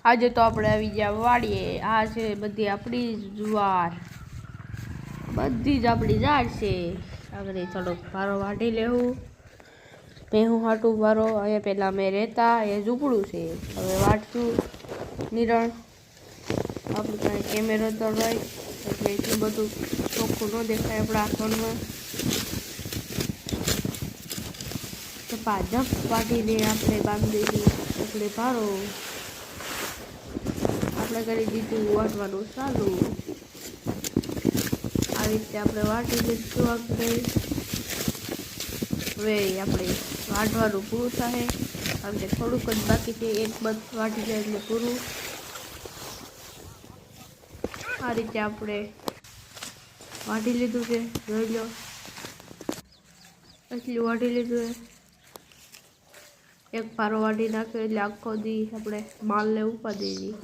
આજે તો આપણે આવી ગયા વાડીએ। આ છે બધી આપણી જુવાર, બધી જ આપણી ઝાડ છે। આગળ થોડોક ભારો વાઢી લેવું, ભેહું હાટું ભારો। અહીંયા પહેલાં અમે રહેતા, એ ઝૂંપડું છે, હવે વાટશું નિરણ। આપણે કાંઈ કેમેરો તો નહીં એટલે એટલું બધું ચોખ્ખું ન દેખાય આપણા ફોનમાં। ઝપાઝપ વાટીને આપણે બાંધી દીધું એટલે ભારો। આપણે કરી દીધું વાટવાનું ચાલુ। આ રીતે આપણે વાટી લીધું આપણે। હવે આપણે વાટવાનું પૂરું થાય, કારણ કે થોડુંક જ બાકી છે, એક બધ વાટી જાય એટલે પૂરું। આ રીતે આપણે વાટી લીધું છે, જોઈ લો એટલું વાટી લીધું છે। એક પારો વાટી નાખ્યો એટલે આખો દી આપણે માલ ને ઉપાડી દી।